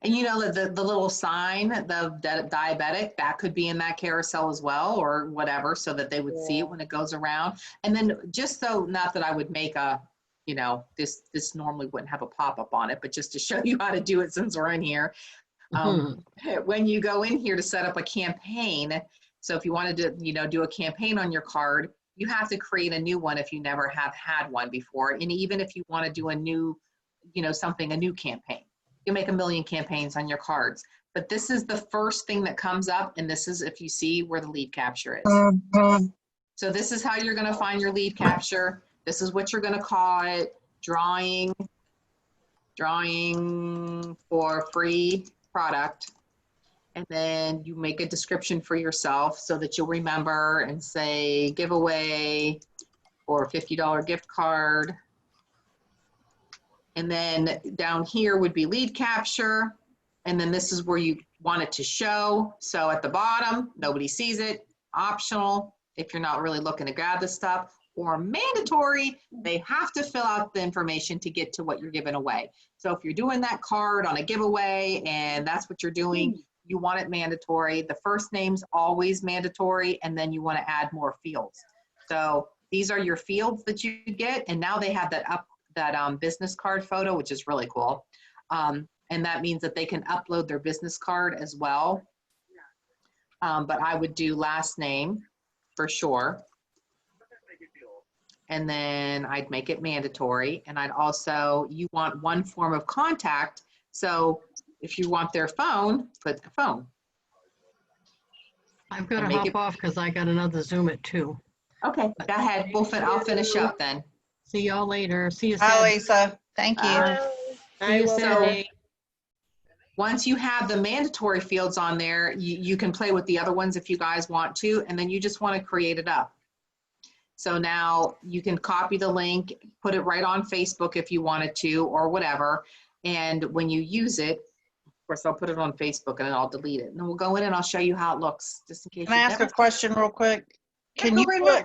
And you know, the little sign, the diabetic, that could be in that carousel as well, or whatever, so that they would see it when it goes around. And then just so, not that I would make a, you know, this normally wouldn't have a pop-up on it, but just to show you how to do it since we're in here. When you go in here to set up a campaign, so if you wanted to, you know, do a campaign on your card, you have to create a new one if you never have had one before. And even if you want to do a new, you know, a new campaign, you make 1 million campaigns on your cards. But this is the first thing that comes up, and this is if you see where the lead capture is. So this is how you're going to find your lead capture. This is what you're going to call it: drawing for free product. And then you make a description for yourself so that you'll remember and say giveaway or $50 gift card. And then down here would be lead capture. And then this is where you want it to show. So at the bottom, nobody sees it. Optional, if you're not really looking to grab this stuff. Or mandatory, they have to fill out the information to get to what you're giving away. So if you're doing that card on a giveaway and that's what you're doing, you want it mandatory. The first name's always mandatory, and then you want to add more fields. So these are your fields that you get, and now they have that business card photo, which is really cool. And that means that they can upload their business card as well. But I would do last name for sure. And then I'd make it mandatory. And I'd also, you want one form of contact. So if you want their phone, put the phone. I've got to And make hop it- off because I got another Zoom at 2. Okay, go ahead. I'll finish up then. See y'all later. See you Hi, Saturday. Lisa. Thank you. See you will. Saturday. Once you have the mandatory fields on there, you can play with the other ones if you guys want to, and then you just want to create it up. So now you can copy the link, put it right on Facebook if you wanted to, or whatever. And when you use it, of course, I'll put it on Facebook and then I'll delete it. And then we'll go in and I'll show you how it looks, just in case. Can I you've ask never- a question real quick? Yeah, Can go you right put, ahead.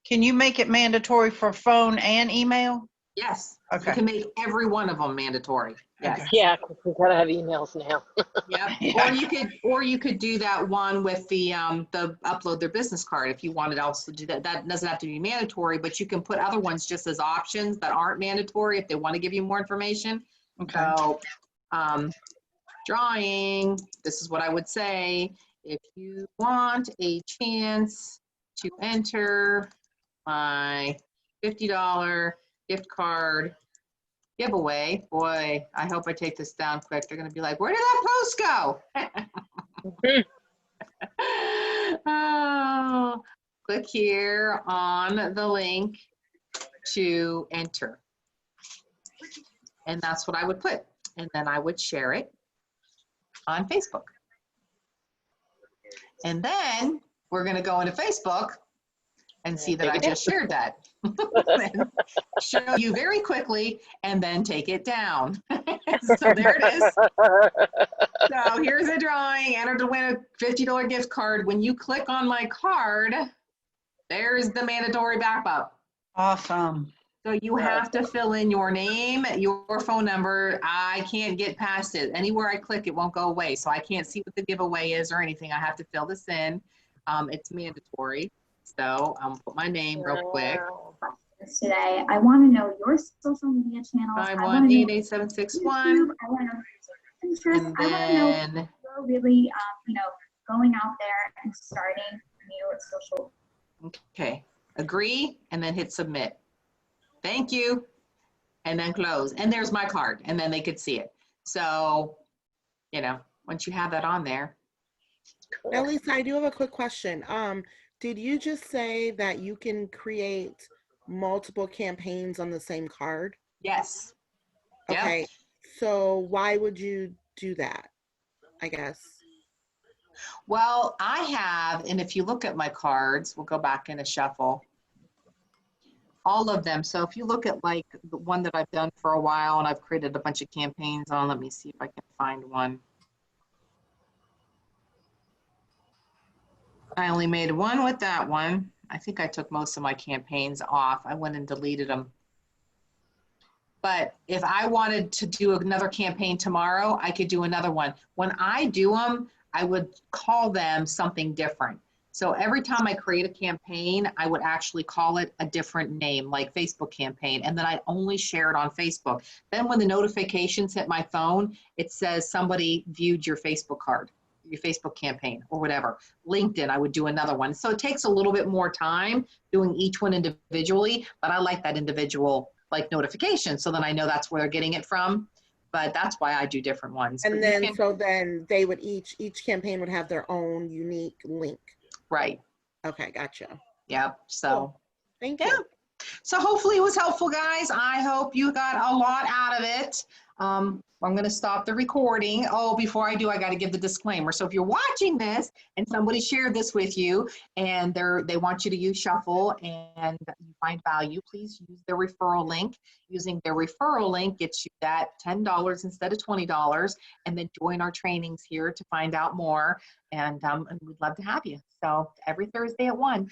can you make it mandatory for phone and email? Yes, you Okay. can make every one of them mandatory. Yes. Okay. Yeah, 'cause we gotta have emails now. Yep. Yeah. Or you could do that one with the upload their business card if you wanted also to do that. That doesn't have to be mandatory, but you can put other ones just as options that aren't mandatory if they want to give you more information. Okay. So, drawing, this is what I would say. If you want a chance to enter my $50 gift card giveaway, boy, I hope I take this down quick. They're going to be like, where did that post go? Oh, click here on the link to enter. And that's what I would put. And then I would share it on Facebook. And then we're going to go into Facebook and see that I just shared that. And show you very quickly and then take it down. So there it is. So here's a drawing, enter to win a $50 gift card. When you click on my card, there's the mandatory backup. Awesome. So you have to fill in your name, your phone number. I can't get past it. Anywhere I click, it won't go away. So I can't see what the giveaway is or anything. I have to fill this in. It's mandatory. So I'm gonna put my name real quick. Today, I want to know your social media channels. 5188761. I want to know Pinterest. And I want to know then if you're really, going out there and starting new social. okay, agree, and then hit submit. Thank you, and then close. And there's my card, and then they could see it. So, once you have that on there. Now, Lisa, I do have a quick question. Did you just say that you can create multiple campaigns on the same card? Yes. Yep. Okay, so why would you do that, I guess? Well, I have, and if you look at my cards, we'll go back in a shuffle. All of them. So if you look at like the one that I've done for a while and I've created a bunch of campaigns on, let me see if I can find one. I only made one with that one. I think I took most of my campaigns off. I went and deleted them. But if I wanted to do another campaign tomorrow, I could do another one. When I do them, I would call them something different. So every time I create a campaign, I would actually call it a different name, like Facebook campaign, and then I only share it on Facebook. Then when the notifications hit my phone, it says somebody viewed your Facebook card, your Facebook campaign or whatever. LinkedIn, I would do another one. So it takes a little bit more time doing each one individually, but I like that individual like notification. So then I know that's where they're getting it from, but that's why I do different ones. And then, so then they would each campaign would have their own unique link. Right. Okay, gotcha. Yep. So cool. Thank you. So hopefully it was helpful, guys. I hope you got a lot out of it. I'm going to stop the recording. Oh, before I do, I got to give the disclaimer. So if you're watching this and somebody shared this with you and they want you to use Shuffle and you find value, please use their referral link. Using their referral link gets you that $10 instead of $20, and then join our trainings here to find out more. And we'd love to have you. So every Thursday at 1.